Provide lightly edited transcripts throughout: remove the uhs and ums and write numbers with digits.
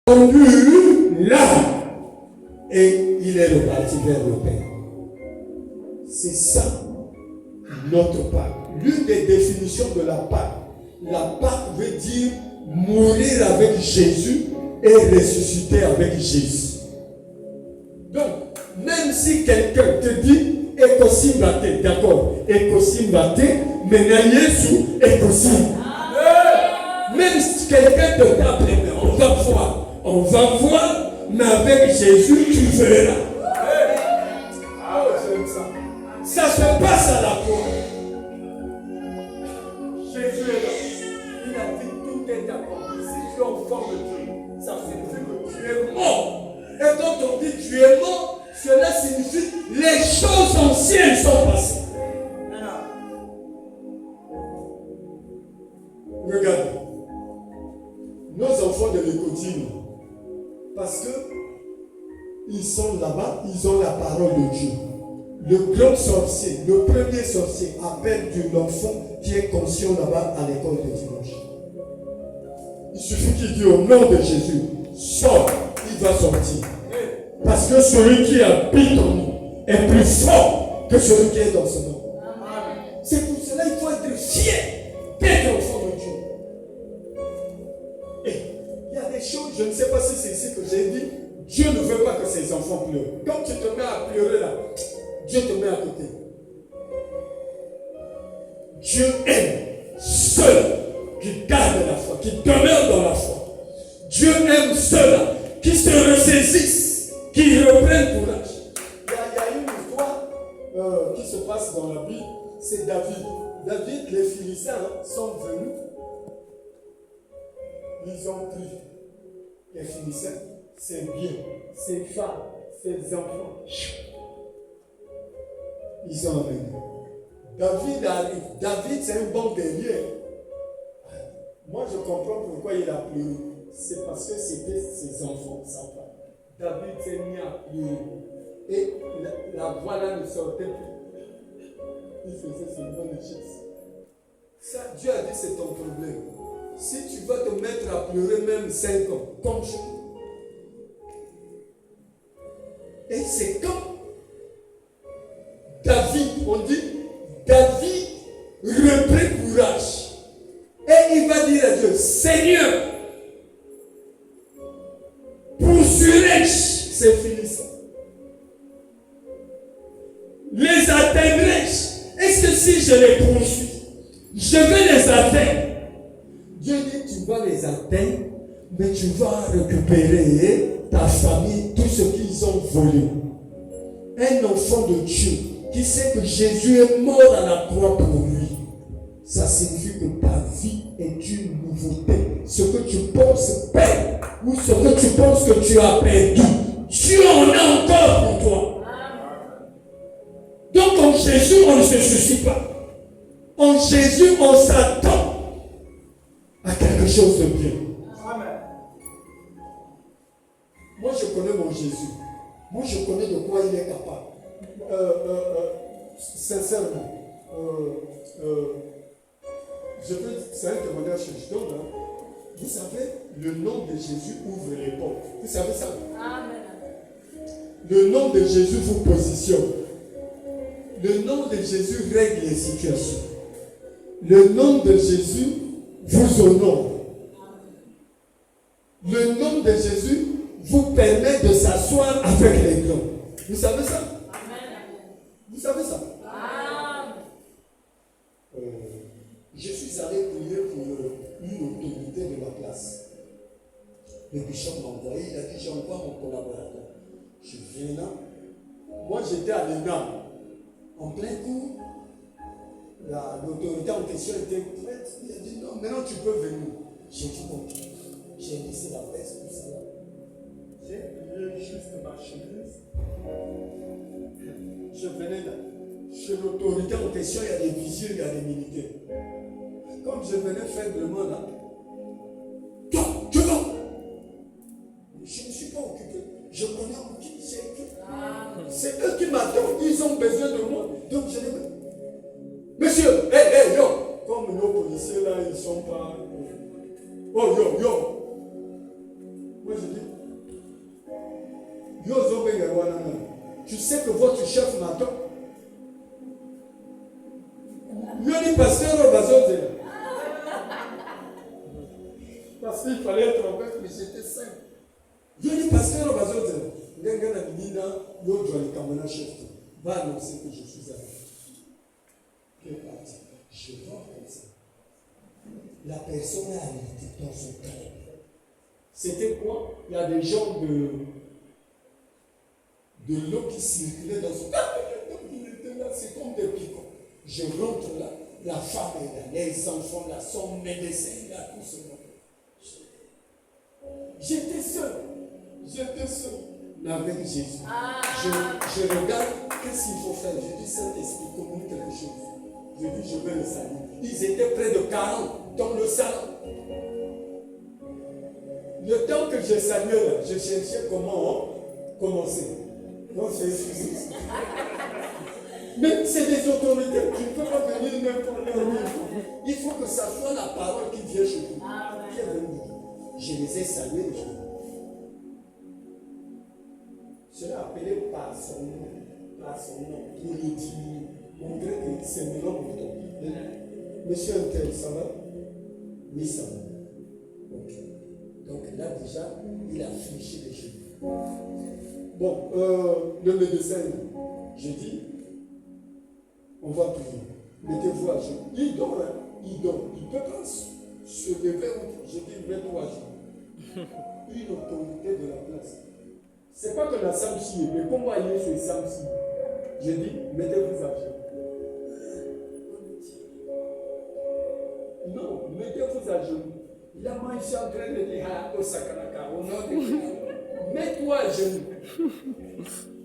rendu là. Et il est reparti vers le Père. C'est ça, notre Pâque. L'une des définitions de la Pâque veut dire mourir avec Jésus et ressusciter avec Jésus. Donc, même si quelqu'un te dit Ekosimbate, d'accord, Ekosimbate, mais Yesu Ekosim. Même si quelqu'un te tape, on va voir, mais avec Jésus, tu verras. J'aime ça. Ça se passe à la croix. Jésus est là. Il a dit tout est accompli. Si tu es enfant de Dieu, ça signifie que tu es mort. Et quand on dit tu es mort, cela signifie les choses anciennes sont passées. Regardez. Nos enfants de l'écotine, parce que ils sont là-bas, ils ont la parole de Dieu. Le grand sorcier, le premier sorcier, a perdu l'enfant qui est conscient là-bas à l'école de dimanche. Il suffit qu'il dise au nom de Jésus, sors, il va sortir. Parce que celui qui habite en nous est plus fort que celui qui est dans ce monde. C'est pour cela qu'il faut être fier d'être enfant de Dieu. Et il y a des choses, je ne sais pas si c'est ici que j'ai dit, Dieu ne veut pas que ses enfants pleurent. Quand tu te mets à pleurer là, Dieu te met à côté. Dieu aime ceux qui gardent la foi, qui demeurent dans la foi. Dieu aime ceux-là qui se ressaisissent, qui reprennent courage. Il y a une histoire qui se passe dans la Bible, c'est David. David, les Philistins sont venus, ils ont pris les Philistins, ses biens, ses femmes, ses enfants. Ils ont amené. David arrive. David, c'est un bon guerrier. Moi, je comprends pourquoi il a pleuré. C'est parce que c'était ses enfants, sa femme. David s'est mis à pleurer. Et la voix là ne sortait plus. Il faisait seulement une chaise. Ça, Dieu a dit, c'est ton problème. Si tu vas te mettre à pleurer même 5 ans, comme je. Et c'est quand David, on dit, David reprend courage. Et il va dire à Dieu, Seigneur, poursuivrai-je ces Philistins? Les atteindrai-je? Est-ce que si je les poursuis, je vais les atteindre? Dieu dit, tu vas les atteindre, mais tu vas récupérer ta famille, tout ce qu'ils ont volé. Un enfant de Dieu qui sait que Jésus est mort à la croix pour lui, ça signifie que ta vie est une nouveauté. Ce que tu penses perdre ou ce que tu penses que tu as perdu, Dieu en a encore pour toi. Donc en Jésus, on ne se soucie pas. En Jésus, on s'attend à quelque chose de bien. Amen. Moi, je connais mon Jésus. Moi, je connais de quoi il est capable. Sincèrement, c'est un témoignage que je donne. Vous savez, le nom de Jésus ouvre les portes. Vous savez ça? Amen. Le nom de Jésus vous positionne. Le nom de Jésus règle les situations. Le nom de Jésus vous honore. Le nom de Jésus vous permet de s'asseoir avec les grands. Vous savez ça? Vous savez ça? Je suis allé prier pour une autorité de ma classe. Le bishop m'a envoyé, il a dit j'envoie mon collaborateur. Je viens là. Moi j'étais à l'ENAM, en plein cours. L'autorité en question était prête. Il a dit non, maintenant tu peux venir. J'ai dit bon, j'ai laissé la veste, tout ça. J'ai plié juste ma chemise. Je venais là. Chez l'autorité en question, il y a des viziers, il y a des militaires. Comme je venais faiblement là, toi, tu vas. Je ne suis pas occupé. Je connais en qui c'est écrit. C'est eux qui m'attendent. Ils ont besoin de moi. Donc je les mets. Monsieur, hey, yo. Comme nos policiers là, ils ne sont pas. Oh, yo. Moi je dis, tu sais que votre chef m'attend. Lui, pasteur, parce qu'il fallait être honnête, mais j'étais simple. Lui, pasteur, va annoncer que je suis avec. Je vois comme ça. La personne a hérité dans son cœur. C'était quoi? Il y a des gens de l'eau qui circulait dans son cœur. Il était là, c'est comme des picots. Je rentre là, la femme est là, les enfants là, son médecin là, tout ce monde. J'étais seul. Mais avec Jésus. Je regarde, qu'est-ce qu'il faut faire? Je dis, Saint-Esprit, communique quelque chose. Je dis, je vais le saluer. Ils étaient près de 40 dans le salon. Le temps que je saluais là, je cherchais comment commencer. Non, c'est excusez. Mais c'est des autorités. Tu ne peux pas venir n'importe où. Il faut que ça soit la parole qui vient chez vous. Qui est venue. Je les ai salués. Je l'ai appelé par son nom. Pour lui dire, on dirait que c'est mon nom. Monsieur Untel, ça va? Oui, ça va. Ok. Donc là déjà, il a fléchi les cheveux. Bon, le médecin, j'ai dit, on va prier. Mettez-vous à genoux. Il dort, hein? Il dort. Il peut pas se lever. J'ai dit, mets-toi à genoux. Une autorité de la place. C'est pas que la Samsi, mais comment aller sur Samsi? J'ai dit, mettez-vous à genoux. Non, mettez-vous à genoux. La main est en train de dire, au Sakanaka, au nom de Jésus. Mets-toi à genoux.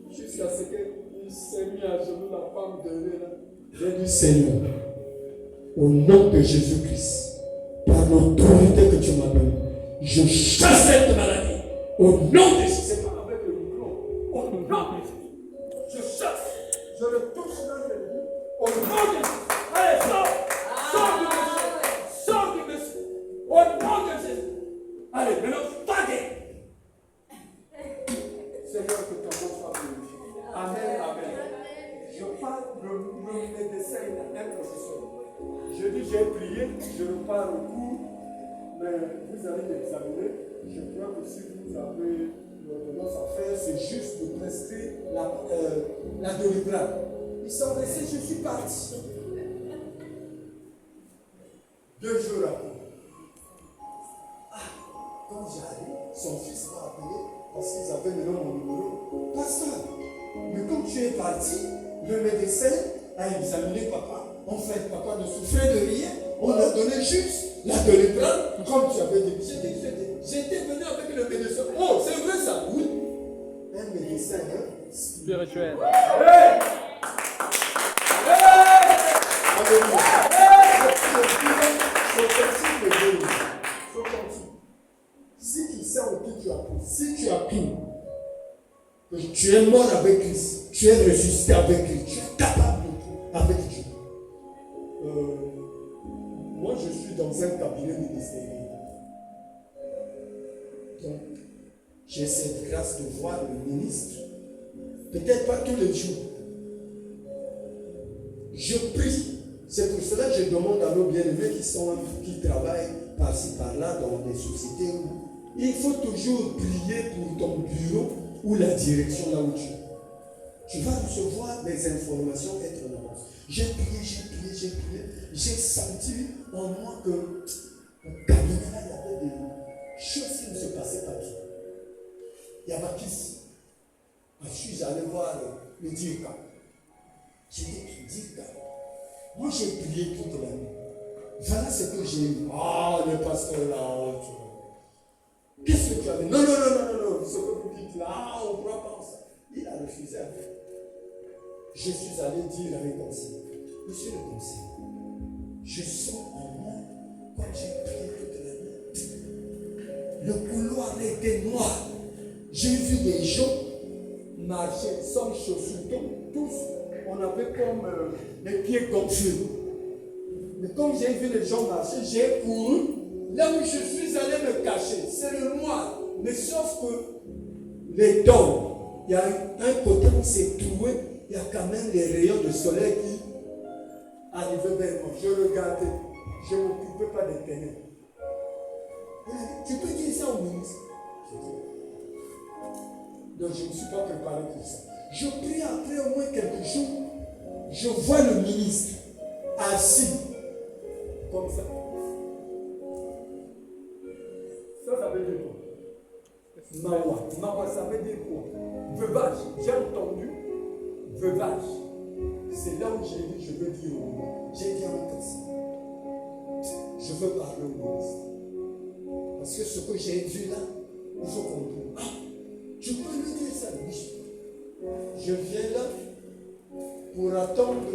Jusqu'à ce qu'il s'est mis à genoux, la femme de là. J'ai dit, Seigneur, au nom de Jésus-Christ, par l'autorité que tu m'as donnée, je chasse cette maladie. Au nom de Jésus, c'est pas avec le micro. Au nom de Jésus, je chasse. Je le touche dans le lit. Au nom de Jésus. Allez, sors. Sors du monsieur. Sors du monsieur. Au nom de Jésus. Allez, maintenant, paguez. Seigneur, que ton nom soit glorifié. Amen, amen. Je parle, le médecin, il a un professeur. Je dis, j'ai prié, je repars au cours, mais vous allez l'examiner. Je crois que si vous avez l'ordonnance à faire, c'est juste de prescrire la Doliprane. Ils sont restés, je suis parti. 2 jours après. Quand j'arrive, son fils m'a appelé parce qu'ils avaient maintenant mon numéro. Pasteur, mais comme tu es parti, le médecin a examiné papa. En fait, papa ne souffrait de rien. On a donné juste la Doliprane, comme tu avais dit. J'étais venu avec le médecin. Oh, c'est vrai ça? Oui. Un médecin, hein? Spirituel. Hey! Alléluia. Si tu sais en qui tu as pris, si tu as pris, que tu es mort avec Christ, tu es ressuscité avec Christ, tu es capable de tout avec Dieu. Moi, je suis dans un cabinet ministériel. Donc, j'ai cette grâce de voir le ministre. Peut-être pas tous les jours. Je prie. C'est pour cela que je demande à nos bien-aimés qui travaillent par-ci, par-là, dans des sociétés. Il faut toujours prier pour ton bureau ou la direction là où tu es. Tu vas recevoir des informations être en avance. J'ai prié. J'ai senti en moi que au cabinet là, il y avait des choses qui ne se passaient pas bien. Il y a Bakis. Je suis allé voir le Dirka. J'ai dit, Dirka. Moi, j'ai prié toute la nuit. Voilà ce que j'ai eu. Ah, le pasteur là. Qu'est-ce que tu as dit? Non. Ce que vous dites là, on ne croit pas en ça. Il a refusé à faire. Je suis allé dire avec le conseiller. Monsieur le conseiller, je sens en moi, comme j'ai prié toute la nuit, le couloir était noir. J'ai vu des gens marcher sans chaussures, tous, on avait comme les pieds gonflés. Mais comme j'ai vu les gens marcher, j'ai couru. Là où je suis allé me cacher, c'est le noir. Mais sauf que les dents, il y a un côté où c'est troué, il y a quand même les rayons de soleil qui arrivaient vers moi. Je regardais, je ne m'occupais pas des ténèbres. Tu peux dire ça au ministre? Donc je ne me suis pas préparé pour ça. Je prie après au moins quelques jours. Je vois le ministre assis comme ça. Ça veut dire quoi? Mawa. Mawa, ça veut dire quoi? Veuvage. J'ai entendu veuvage. C'est là où j'ai dit, je veux dire au monde. J'ai dit en ça. Je veux parler au ministre. Parce que ce que j'ai vu là, il faut comprendre. Ah, tu peux lui dire ça? Oui. Je viens là pour attendre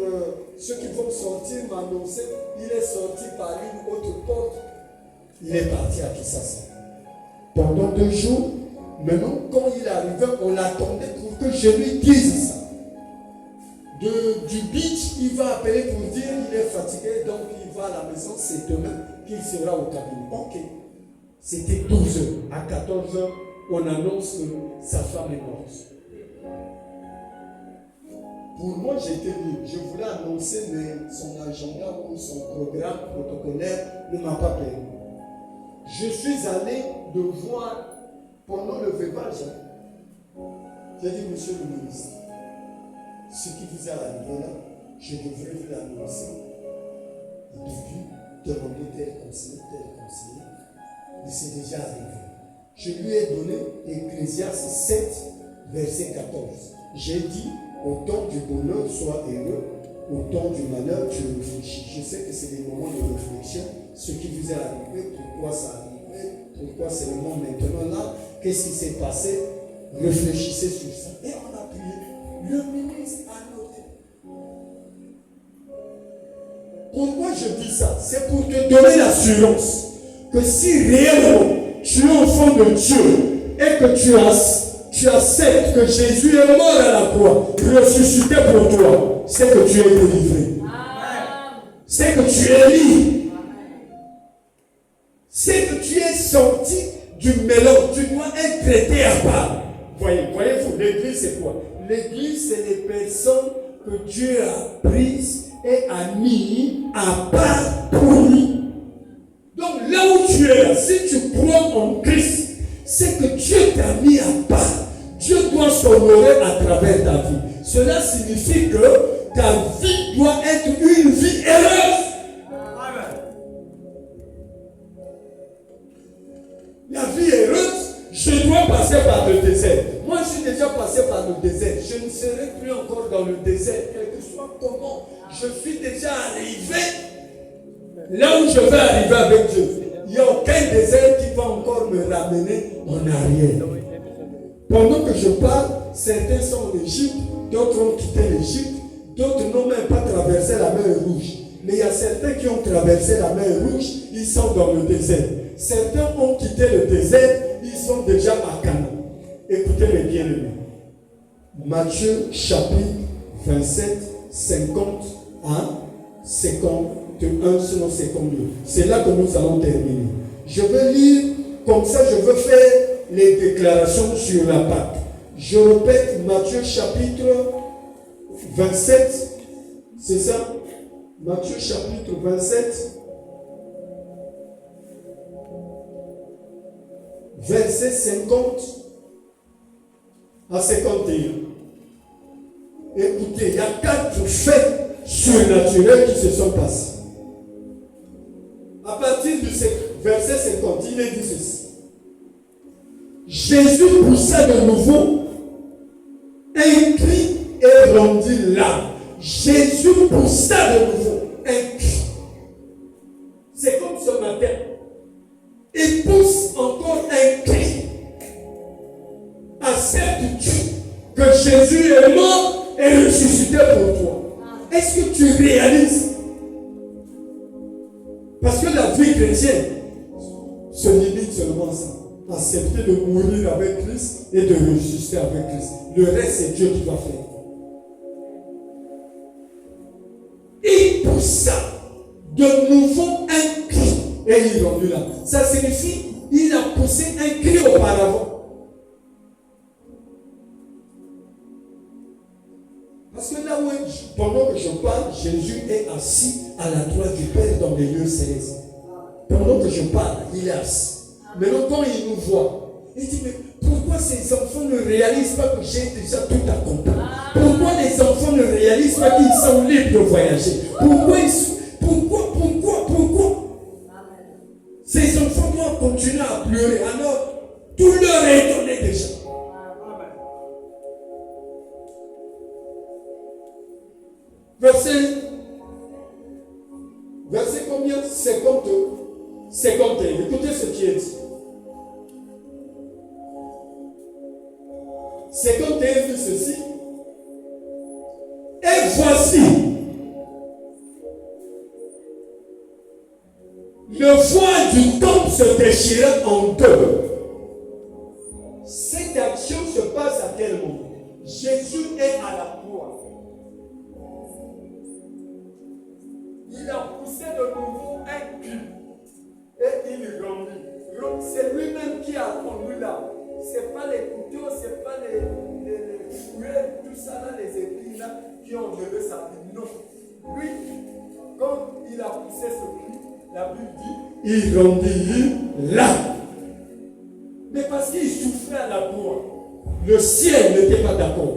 ceux qui vont sortir, m'annoncer. Il est sorti par une autre porte. Il est parti à Kinshasa. Pendant 2 jours, maintenant, quand il arrivait, on l'attendait pour que je lui dise ça. Du beach, il va appeler pour dire qu'il est fatigué, donc il va à la maison, c'est demain qu'il sera au cabinet. Ok. C'était 12 heures. À 14 heures, on annonce que sa femme est morte. Pour moi, j'étais libre. Je voulais annoncer, mais son agenda ou son programme protocolaire ne m'a pas permis. Je suis allé de voir pendant le veuvage. J'ai dit, monsieur le ministre, ce qui vous est arrivé là, je devrais vous l'annoncer. Et depuis, demander tel conseiller. Mais c'est déjà arrivé. Je lui ai donné Ecclésiaste 7, verset 14. J'ai dit, au temps du bonheur, sois heureux. Au temps du malheur, tu réfléchis. Je sais que c'est des moments de réflexion. Ce qui vous est arrivé, pourquoi ça arrivé, pourquoi c'est le moment maintenant là, qu'est-ce qui s'est passé? Réfléchissez sur ça. Et on a prié. Le ministre a noté. Pourquoi je dis ça? C'est pour te donner l'assurance que si réellement tu es enfant de Dieu et que tu acceptes que Jésus est mort à la croix, ressuscité pour toi, c'est que tu es délivré. C'est que tu es libre. C'est que tu es sorti du mélange. Tu dois être traité à part. Voyez-vous, l'église c'est quoi? L'église c'est les personnes que Dieu a prises et a mis à part pour lui. Donc là où tu es là, si tu crois en Christ, c'est que Dieu t'a mis à part. Dieu doit s'honorer à travers ta vie. Cela signifie que ta vie doit être une vie heureuse. Amen. La vie heureuse, je dois passer par le désert. Moi, je suis déjà passé par le désert. Je ne serai plus encore dans le désert, quel que soit comment. Je suis déjà arrivé là où je vais arriver avec Dieu. Il n'y a aucun désert qui va encore me ramener en arrière. Pendant que je parle, certains sont en Égypte, d'autres ont quitté l'Égypte, d'autres n'ont même pas traversé la mer Rouge. Mais il y a certains qui ont traversé la mer Rouge, ils sont dans le désert. Certains ont quitté le désert, ils sont déjà à Canaan. Écoutez les bien-aimés. Matthieu chapitre 27, 50 à 51, sinon 52. C'est là que nous allons terminer. Je veux lire, comme ça je veux faire les déclarations sur la Pâque. Je répète, Matthieu chapitre 27, c'est ça? Matthieu chapitre 27, verset 50 à 51. Écoutez, il y a 4 faits surnaturels qui se sont passés. À partir du verset 50, il est dit ceci. Jésus poussa de nouveau un cri et rendit l'âme. Jésus poussa de nouveau un cri. C'est comme ce matin. Il pousse encore un cri. Acceptes-tu que Jésus est mort et ressuscité pour toi? Est-ce que tu réalises? Parce que la vie chrétienne se limite seulement à ça. Accepter de mourir avec Christ et de ressusciter avec Christ. Le reste, c'est Dieu qui va faire. Il poussa de nouveau un cri et il rendit là. Ça signifie il a poussé un cri auparavant. Parce que là où, pendant que je parle, Jésus est assis à la droite du Père dans les lieux célestes. Pendant que je parle, il est assis. Maintenant, quand il nous voit, il dit, mais pourquoi ces enfants ne réalisent pas que j'ai déjà tout accompli? Pourquoi les enfants ne réalisent pas qu'ils sont libres de voyager? Pourquoi ces enfants doivent continuer à pleurer alors tout leur est donné déjà? Verset combien? 51. Écoutez ce qui est dit. 51 dit ceci. Et voici, le voile du temple se déchira en deux. Cette action se passe à quel moment? Jésus est à la croix. Il a poussé de nouveau un cri et il rendit. C'est lui-même qui a conduit là. Ce n'est pas les couteaux, ce n'est pas les fouets, tout ça là, les épines là qui ont levé sa vie. Non. Lui, quand il a poussé ce cri, la Bible dit, il rendit là. Mais parce qu'il souffrait à la croix, le ciel n'était pas d'accord.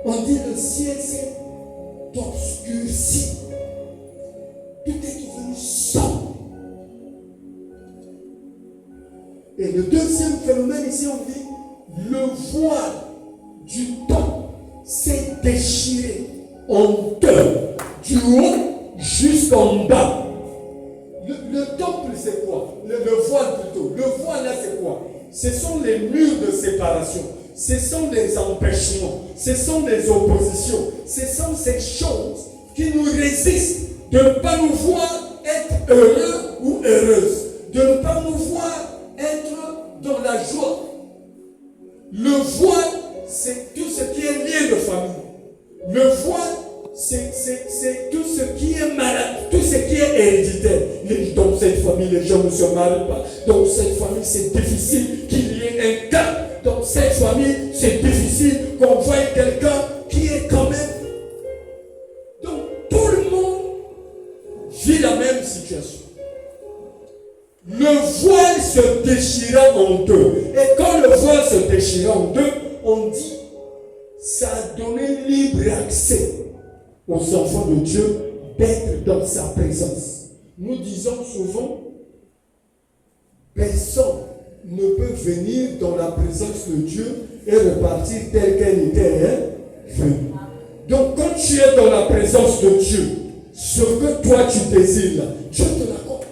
On dit le ciel s'est obscurci. Tout est devenu sombre. Et le deuxième phénomène ici, on dit, le voile du temple s'est déchiré en deux, du haut jusqu'en bas. Le temple, c'est quoi? Le voile plutôt. Le voile là, c'est quoi? Ce sont les murs de séparation. Ce sont les empêchements. Ce sont les oppositions. Ce sont ces choses qui nous résistent de ne pas nous voir être heureux ou heureuses. De ne pas nous voir être dans la joie. Le voile, c'est tout ce qui est lien de famille. Le voile, c'est tout ce qui est malade, tout ce qui est héréditaire. Dans cette famille, les gens ne se marient pas. Dans cette famille, c'est difficile qu'il y ait un cas. Dans cette famille, c'est difficile qu'on voie quelqu'un qui est quand même. Donc, tout le monde vit la même situation. Le voile se déchira en deux. Et quand le voile se déchira en deux, on dit, ça a donné libre accès aux enfants de Dieu d'être dans sa présence. Nous disons souvent, personne ne peut venir dans la présence de Dieu et repartir tel qu'elle était venue. Donc quand tu es dans la présence de Dieu, ce que toi tu désires, Dieu te l'accorde.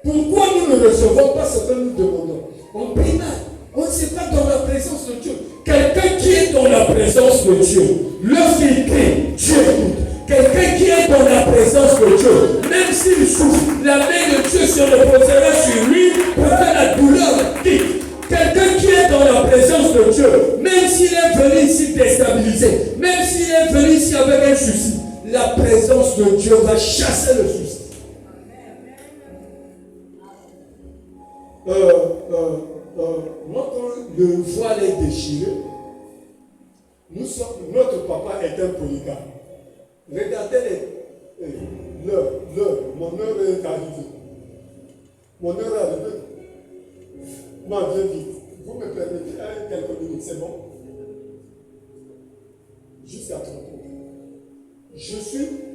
Pourquoi nous ne recevons pas ce que nous demandons? En primaire, on ne sait pas dans la présence de Dieu. Quelqu'un qui est dans la présence de Dieu, lorsqu'il crie, Dieu écoute. Quelqu'un qui est dans la présence de Dieu, même s'il souffre, la main de Dieu se reposera sur lui pour que la douleur quitte. Quelqu'un qui est dans la présence de Dieu, même s'il est venu ici déstabilisé, même s'il est venu ici avec un souci, la présence de Dieu va chasser le souci. Moi, quand le voile est déchiré, notre papa est un polygame. Regardez l'heure, mon heure est arrivée. Mon heure est arrivée. Moi, viens vite. Vous me permettez quelques minutes, c'est bon? Jusqu'à 30 ans.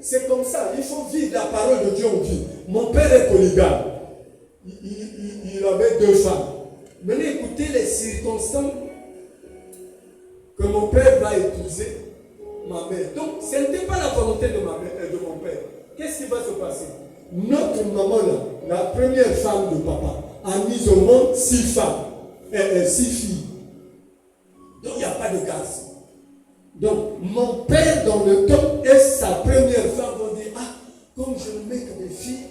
C'est comme ça, il faut vivre la parole de Dieu en vie. Mon père est polygame. Il avait 2 femmes. Maintenant, écoutez les circonstances que mon père va épouser ma mère. Donc, ce n'était pas la volonté de ma mère et de mon père. Qu'est-ce qui va se passer? Notre maman, là, la première femme de papa, a mis au monde 6 femmes, 6 filles. Donc, il n'y a pas de gaz. Donc, mon père, dans le temps, et sa première femme vont dire, ah, comme je ne mets que des filles,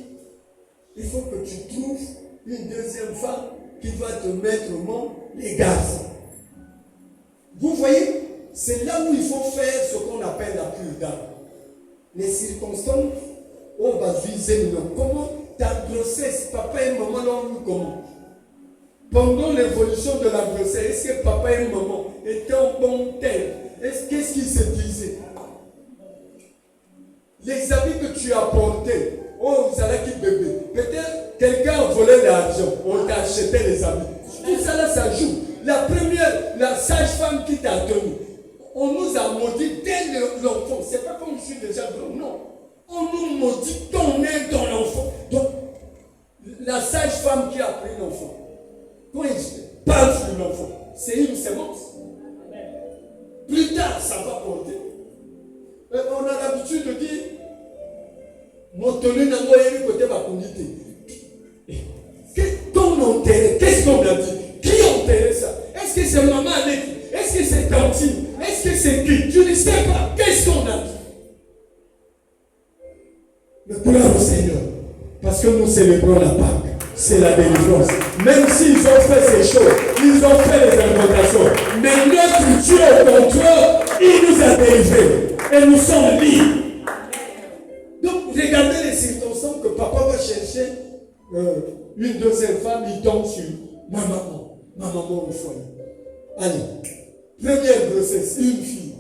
il faut que tu trouves une deuxième femme qui va te mettre au monde les gaz. Vous voyez, c'est là où il faut faire ce qu'on appelle la cure d'âme. Les circonstances, on va viser le comment ta grossesse, papa et maman l'ont eu comment. Pendant l'évolution de la grossesse, est-ce que papa et maman étaient en bon terme? Qu'est-ce qu'ils se disaient? Les habits que tu as portés, oh, vous allez qui bébé. Peut-être quelqu'un a volé l'argent, on t'a acheté les habits. Tout ça là, ça joue. La première, la sage-femme qui t'a tenu, on nous a maudit dès l'enfant. C'est pas comme je suis déjà grand, non. On nous maudit ton nez dans l'enfant. Donc, la sage-femme qui a pris l'enfant, quand il parle sur l'enfant, c'est une sémence. Plus tard, ça va porter. On a l'habitude de dire, mon tenu n'a pas eu côté ma conduite. Ton enterré, qu'est-ce qu'on a dit? Qui a enterré ça? Est-ce que c'est maman avec? Est-ce que c'est Tantine? Est-ce que c'est qui? Je ne sais pas. Qu'est-ce qu'on a dit? Mais gloire au Seigneur. Parce que nous célébrons la Pâque. C'est la délivrance. Même s'ils ont fait ces choses, ils ont fait les incantations. Mais notre Dieu au contrôle, il nous a délivrés. Et nous sommes libres. Donc, regardez les circonstances que papa va chercher une deuxième femme, il tombe sur ma maman au foyer. Allez, première grossesse, une fille.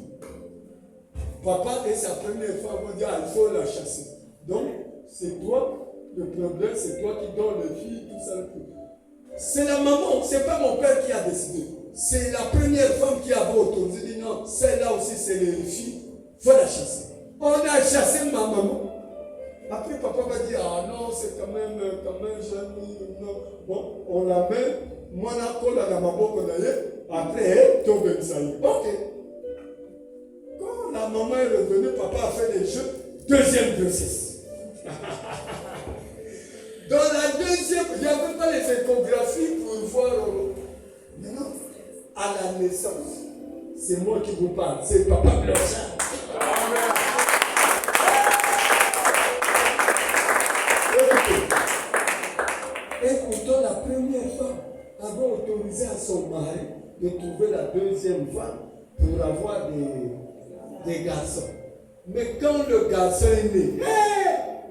Papa et sa première femme vont dire, il faut la chasser. Donc, c'est toi, le problème, c'est toi qui donnes les filles, tout ça. C'est la maman, c'est pas mon père qui a décidé. C'est la première femme qui a autorisé. Il dit non, celle-là aussi, c'est les filles, il faut la chasser. On a chassé ma maman. Après, papa va dire, ah non, c'est quand même jeune, non. Bon, on la met, moi, on a la maman qu'on a eu, après, tombe une salle. Ok. Quand la maman est revenue, papa a fait des jeux, deuxième grossesse. Dans la deuxième, il n'y avait pas les échographies pour voir. Maintenant, à la naissance, c'est moi qui vous parle, c'est papa Blanchard. Et pourtant, la première femme avait autorisé à son mari de trouver la deuxième femme pour avoir des garçons. Mais quand le garçon est né,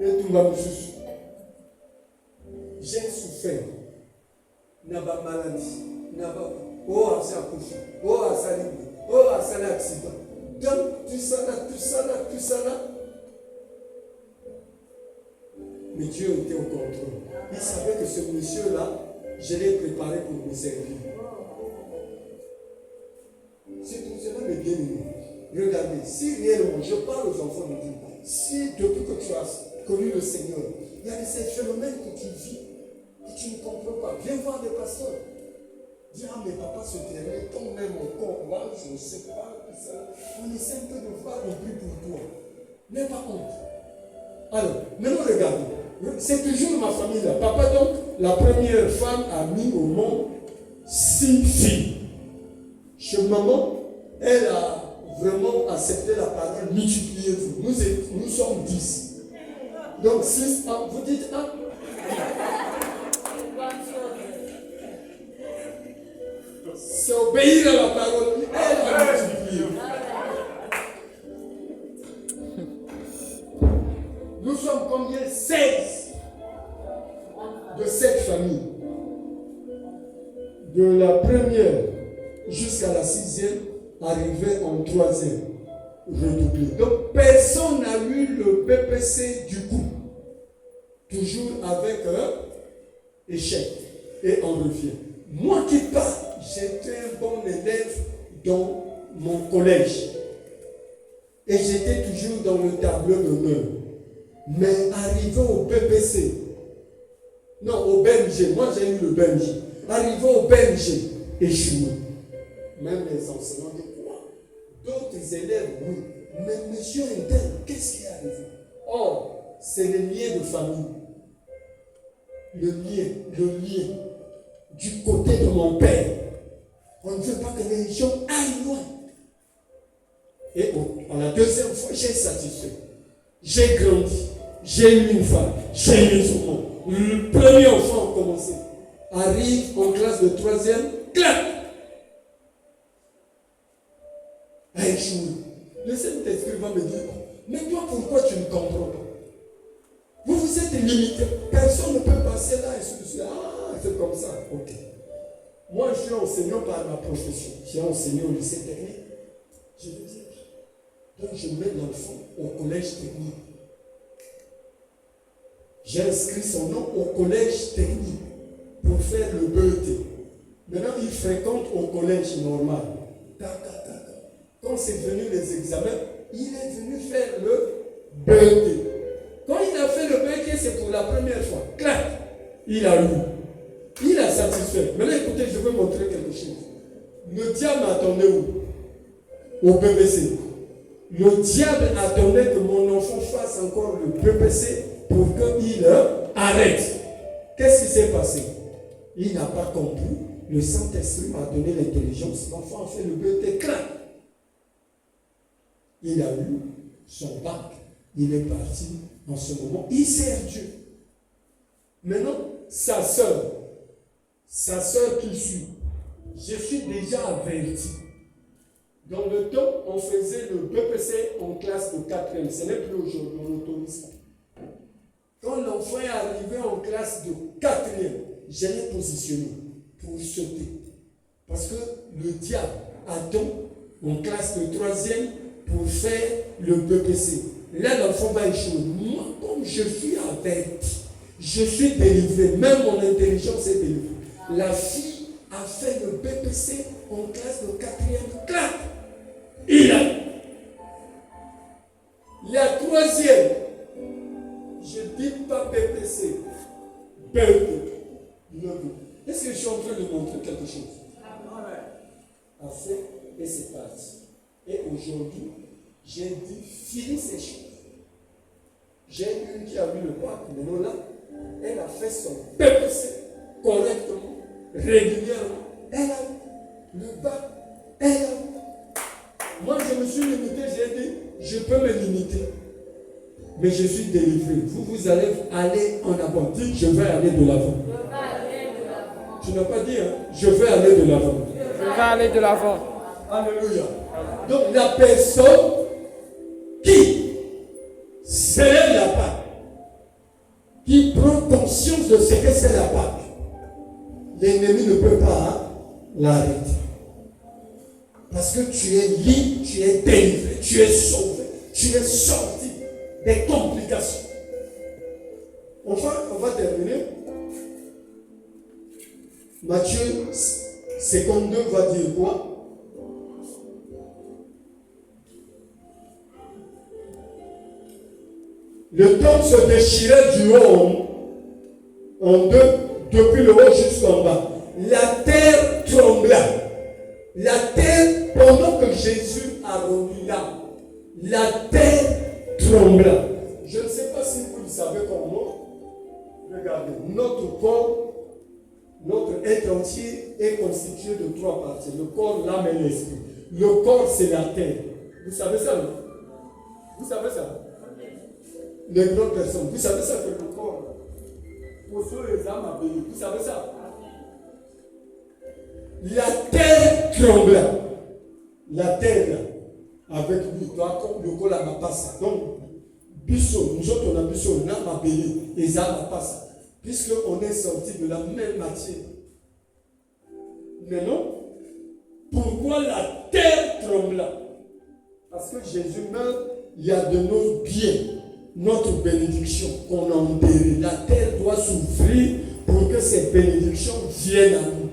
et tout va me sucer. J'ai souffert. N'a pas maladie. N'a pas. Oh, à sa couche. Oh, à sa libre. Oh, à sa accident. Donc, tout ça là. Mais Dieu était au contrôle. Il savait que ce monsieur-là, je l'ai préparé pour me servir. C'est tout cela, mes bien-aimés. Regardez, si réellement, je parle aux enfants de Dieu, si depuis que tu as connu le Seigneur, il y a ces phénomènes que tu vis, et tu ne comprends pas, viens voir des pasteurs. Dis, ah, mais papa, ce dernier ton même encore, moi, je ne sais pas, on essaie un peu de voir, on prie pour toi. N'aie pas honte. Alors, maintenant regardez. C'est toujours ma famille là. Papa, donc, la première femme a mis au monde 6 filles. Chez maman, elle a vraiment accepté la parole, multipliez-vous. Nous sommes 10. Donc 6, vous dites 1. C'est obéir à la parole. Elle a multiplié. Nous sommes combien? 16 de cette famille. De la première jusqu'à la 6e, arrivé en 3e, redoublé. Donc personne n'a eu le BPC du coup. Toujours avec un échec. Et on revient. Moi qui parle, j'étais un bon élève dans mon collège. Et j'étais toujours dans le tableau d'honneur. Mais arrivé au BPC, non, au BMG, moi j'ai eu le BMG. Arrivé au BMG, échoué. Même les enseignants disent quoi? D'autres élèves, oui. Mais monsieur interne, qu'est-ce qui est arrivé? Or, c'est le lien de famille. Le lien du côté de mon père. On ne veut pas que les gens aillent loin. Et à la deuxième fois, j'ai satisfait. J'ai grandi. J'ai eu une femme. J'ai eu un enfant. Le premier enfant a commencé. Arrive en classe de 3e, clac! A échoué. Le Saint-Esprit va me dire, mais toi, pourquoi tu ne comprends pas? Vous vous êtes limité. Personne ne peut passer là et se dire, ah, c'est comme ça. Ok. Moi, je suis enseignant par ma profession. J'ai enseigné au lycée technique. Je veux dire, donc je mets l'enfant au collège technique. J'ai inscrit son nom au collège technique pour faire le BET. Maintenant, il fréquente au collège normal. Quand c'est venu les examens, il est venu faire le BET. Quand il a fait le BET, c'est pour la première fois. Clac, il a eu. Il a satisfait. Maintenant, écoutez, je veux montrer quelque chose. Le diable attendait où? Au BBC. Le diable attendait que mon enfant fasse encore le BBC pour qu'il arrête. Qu'est-ce qui s'est passé? Il n'a pas compris. Le Saint-Esprit m'a donné l'intelligence. L'enfant a fait le BET, clac. Il a eu son bac. Il est parti en ce moment. Il sert Dieu. Maintenant, sa sœur qui suit, je suis déjà averti. Dans le temps, on faisait le BPC en classe de 4e. Ce n'est plus aujourd'hui, on autorise ça. Quand l'enfant est arrivé en classe de 4e, je l'ai positionné pour sauter. Parce que le diable attend en classe de 3e pour faire le BPC. Là, l'enfant va échouer. Moi, comme je suis averti, je suis délivré. Même mon intelligence est délivrée. La fille a fait le BPC en classe de 4e. Clac! Il a. La 3e, je dis pas BPC, BEP. Est-ce que je suis en train de montrer quelque chose? A fait et c'est parti. Et aujourd'hui, j'ai dit finis ces choses. J'ai une qui a eu le bac, maintenant là, elle a fait son BPC correctement, régulièrement. Elle a le bac, elle a. Moi, je me suis limité, j'ai dit, je peux me limiter. Mais je suis délivré. Vous allez aller en avant. Dites, je vais aller de l'avant. Tu n'as pas dit, hein? Je vais aller de l'avant. Je vais aller de l'avant. Alléluia. Donc, la personne qui célèbre la Pâque, qui prend conscience de ce que c'est la Pâque, l'ennemi ne peut pas l'arrêter. Parce que tu es libre, tu es délivré, tu es sauvé, tu es sorti des complications. Enfin, on va terminer. Matthieu 52 va dire quoi? Le temple se déchirait du haut en deux, depuis le haut jusqu'en bas. La terre trembla. La terre, pendant que Jésus a remis l'âme, la terre trembla. Je ne sais pas si vous le savez comme moi. Regardez, notre corps, notre être entier est constitué de 3 parties. Le corps, l'âme et l'esprit. Le corps, c'est la terre. Vous savez ça, non? Vous savez ça? Les grandes personnes, vous savez ça que le corps, pour ceux les âmes à béni, vous savez ça? La terre trembla. La terre, avec lui, le corps n'a pas ça. Donc, nous autres, on a biso, on a béni, les âmes n'ont pas ça. Puisqu'on est sorti de la même matière. Mais non, pourquoi la terre trembla? Parce que Jésus meurt, il y a de nos biens, notre bénédiction qu'on a enterrée. La terre doit s'ouvrir pour que ces bénédictions viennent à nous.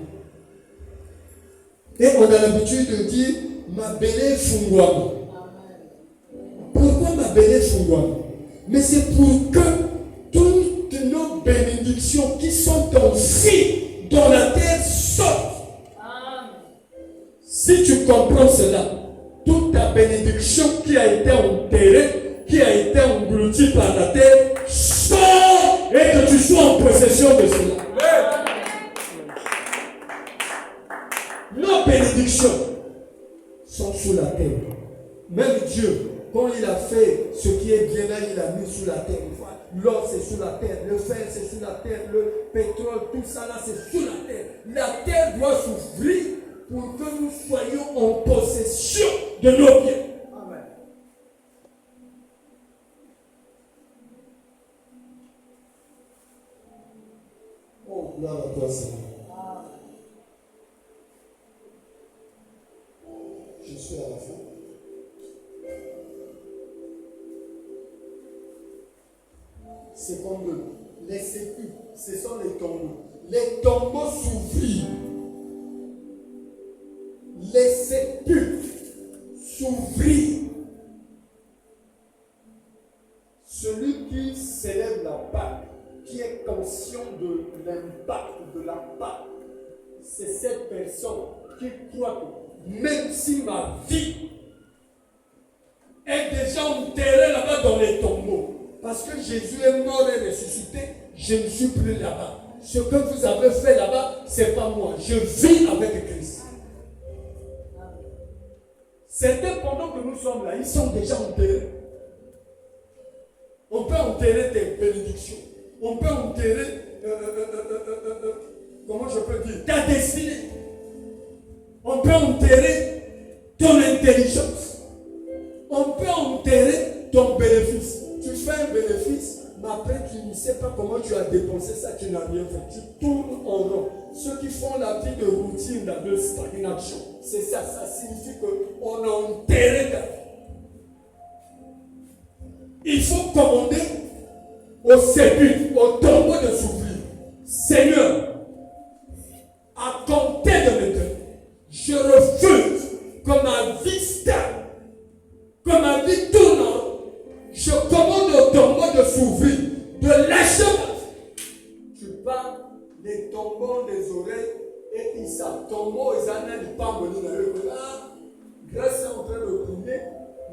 Et on a l'habitude de dire ma belle fungwama. Pourquoi ma belle fungwama? Mais c'est pour que toutes nos bénédictions qui sont anciennes dans la terre sortent. Si tu comprends cela, toute ta bénédiction qui a été enterrée, qui a été engloutie par la terre, sort et que tu sois en possession de cela. Nos bénédictions sont sous la terre. Même Dieu, quand il a fait ce qui est bien là, il a mis sous la terre. L'or c'est sous la terre, le fer c'est sous la terre, le pétrole, tout ça là c'est sous la terre. La terre doit s'ouvrir pour que nous soyons en possession de nos biens. Amen. Oh, gloire à toi, Seigneur. Je suis à la fin. C'est comme les sépulcres, ce sont les tombeaux. Les tombeaux s'ouvrirent. Les sépulcres s'ouvrirent. Celui qui célèbre la Pâque, qui est conscient de l'impact de la Pâque, c'est cette personne qui croit que même si ma vie est déjà enterrée là-bas dans les tombeaux, parce que Jésus est mort et ressuscité, je ne suis plus là-bas. Ce que vous avez fait là-bas, ce n'est pas moi. Je vis avec Christ. Certains, pendant que nous sommes là, ils sont déjà enterrés. On peut enterrer tes bénédictions. On peut enterrer, comment je peux dire, ta destinée. On peut enterrer ton intelligence. On peut enterrer ton bénéfice. Tu fais un bénéfice, mais après tu ne sais pas comment tu as dépensé ça, tu n'as rien fait. Tu tournes en rond. Ceux qui font la vie de routine, de stagnation, c'est ça. Ça signifie qu'on a enterré ta vie. Il faut commander au sépulcre, au tombeau de s'ouvrir. Seigneur, à compter de maintenant, je refuse que ma vie stagne, que ma vie tourne en rond. Je commande au tombeau de s'ouvrir, de lâcher ma vie. Tu parles des tombeaux des oreilles et ils savent. Tombeau, ils n'ont pas venir dans le grâce est en train de prier,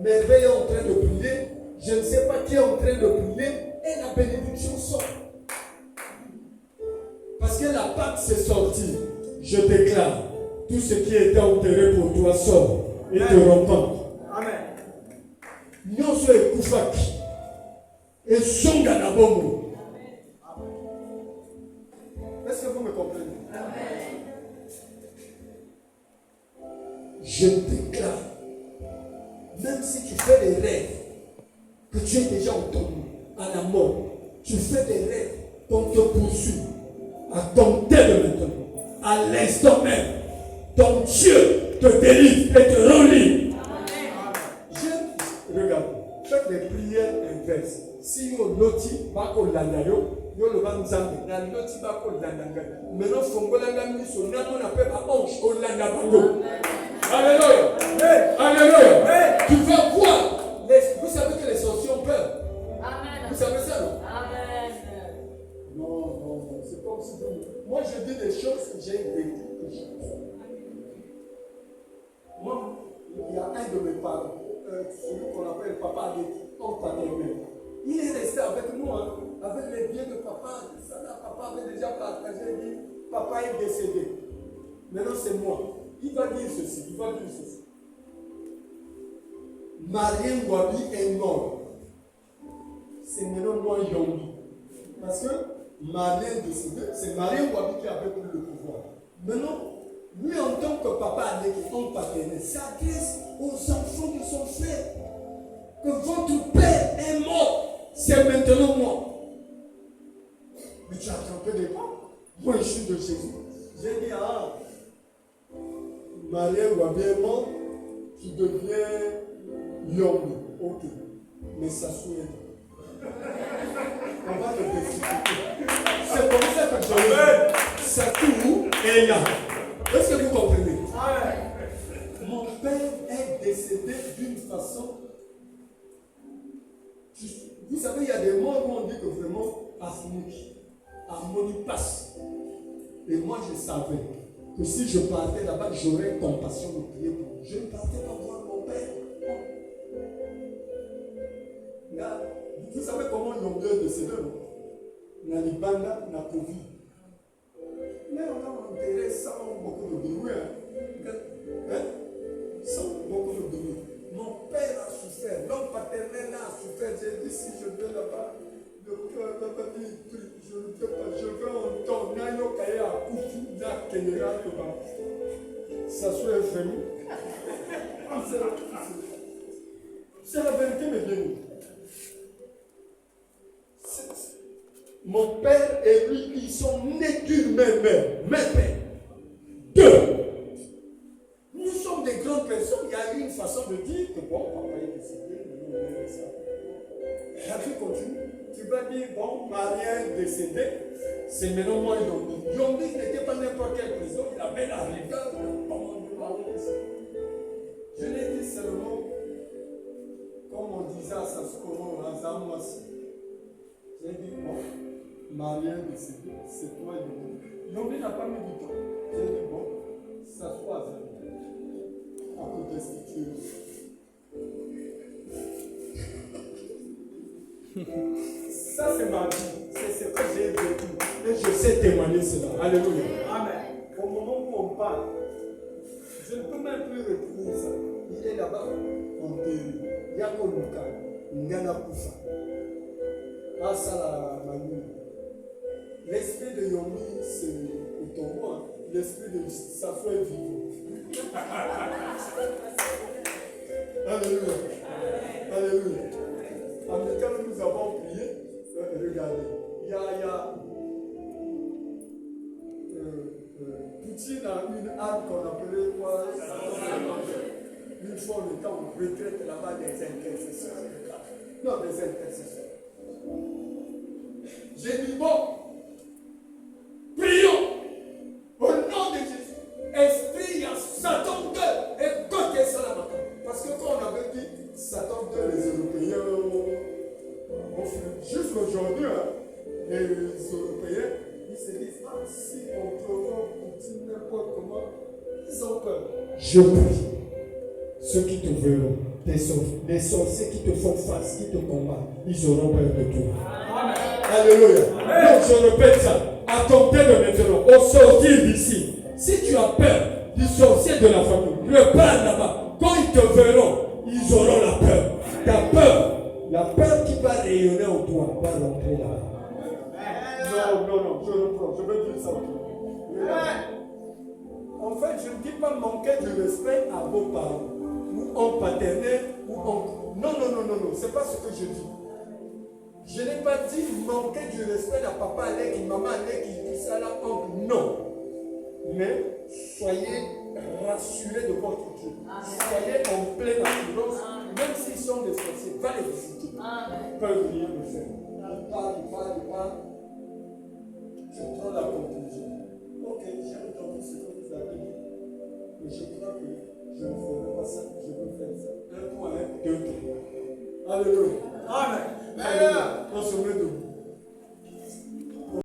merveille est en train de prier, je ne sais pas qui est en train de prier, et la bénédiction sort. Parce que la Pâque s'est sortie. Je déclare, tout ce qui était enterré pour toi sort et te rencontre. Amen. Nyonso ekufaki ezonga na bombo. Est-ce que vous me comprenez? Amen. Je déclare, même si tu fais des rêves, que tu es déjà entendu à la mort, tu fais des rêves qu'on te poursuit, à compter de maintenant, à l'instant même, ton Dieu te délivre et te rend libre. Regarde, faites des prières inverses. Si on loti, va qu'on l'a yo le va nous amener. La loti va qu'on l'a. Maintenant, Fongola l'a mis sur nous, on appelle à hanche, on l'a bango. Alléluia. Alléluia. Tu vas voir. Vous savez que les sorciers ont peur. Amen. Vous savez ça, non? Amen. Non. C'est comme si moi je dis des choses que j'ai vécues, que je crois. Moi, il y a un de mes parents. Celui qu'on appelle papa avec ton paternel. Il est resté avec nous, avec les biens de papa. Ça, là, papa avait déjà partagé, il dit, papa est décédé. Maintenant c'est moi. Il va dire ceci, Marien Wabi est mort. C'est maintenant moi Yombi. Parce que Marien décédé, c'est Marien Wabi qui avait pris le pouvoir. Maintenant, lui, en tant que papa avec son paternel, s'adresse aux enfants de son frère. Que votre père est mort, c'est maintenant moi. Mais tu as trompé des pas. Moi, je suis de Jésus. J'ai dit, Marie Wabi est mort, tu deviens Yombi. Ok. Mais ça souhaite. On va te décider. C'est comme ça que je dis. Ça tout est là. Est-ce que vous comprenez? Mon père est décédé d'une façon. Vous savez, il y a des morts où on dit que vraiment, harmonie passe. Et moi, je savais que si je partais là-bas, j'aurais compassion de prier pour lui. Je ne partais pas voir mon père. Là, vous savez comment ils ont bien décédé, non? Nalibanda, na Covid. Mais on a enterré sans beaucoup de bruit. Sans beaucoup de bruit. Mon père a souffert, l'homme paternel a souffert. J'ai dit, si je vais là-bas, le cœur va dire, je ne peux pas, je veux entendre. Nayo Kaya, Koutou, Na Kenera, ça soit infini. C'est la vérité, mes bien. Mon père et lui, ils sont nés d'une même mère. Deux. Nous sommes des grands d'autres personnes, il y a eu une façon de dire que bon, papa est décédé, nous on est ça. La vie continue. Tu vas dire, bon, Marie est décédée, c'est maintenant moi Yombi. Yombi n'était pas n'importe quel président, il avait la rigueur de commander Marie. Je l'ai dit seulement, comme on disait à Saskoro, à Zamas. J'ai dit, bon, Marie est décédée, c'est toi Yombi. Yombi n'a pas mis du temps. J'ai dit, bon, s'assois à côté de ça, c'est ma vie. C'est ce que j'ai vécu. Et je sais témoigner cela. Alléluia. Amen. Au moment où on parle, je ne peux même plus retrouver ça. Il est là-bas, enterré. Yako Luka, Ngana Poussa. Ah, ça, la manie. L'esprit de Yomi, c'est au tombeau. L'esprit de Safou est vivant. Alléluia. Alléluia. Quand nous avons prié, regardez, il y a Poutine a une arme qu'on appelait quoi? Une fois le temps, on retraite là-bas des intercesseurs. Non, des intercesseurs. J'ai dit, bon, prions au nom de Jésus. Esprit, il y a Satan 2 et côté Salamaka. Parce que quand on avait dit Satan 2, les Européens, juste aujourd'hui, les Européens, ils se disent, ah, si on provoque Poutine n'importe comment, ils ont peur. Je prie, ceux qui te verront, les sorciers qui te font face, qui te combattent, ils auront peur de toi. Amen. Alléluia. Donc je répète ça, à compter de maintenant, au sortir d'ici, si tu as peur du sorcier de la famille, repars là-bas. Quand ils te verront, ils auront la peur. Ta peur. La peur qui va rayonner en toi va rentrer là. Non, je reprends, je veux dire ça. En fait, je ne dis pas manquer de respect à vos parents, ou en paternel, ou en... Non, c'est pas ce que je dis. Je n'ai pas dit manquer du respect à papa, avec maman, avec ça là, non. Mais soyez rassurés de votre Dieu. Soyez en pleine assurance, même s'ils sont des sorciers, va les visiter. Ils peuvent venir le faire. Ils parlent. Je prends la conclusion. Ok, j'ai entendu ce que vous avez dit. Mais je crois que je ne ferai pas ça, je veux faire ça. 1 point 1, 2, 3. Alléluia.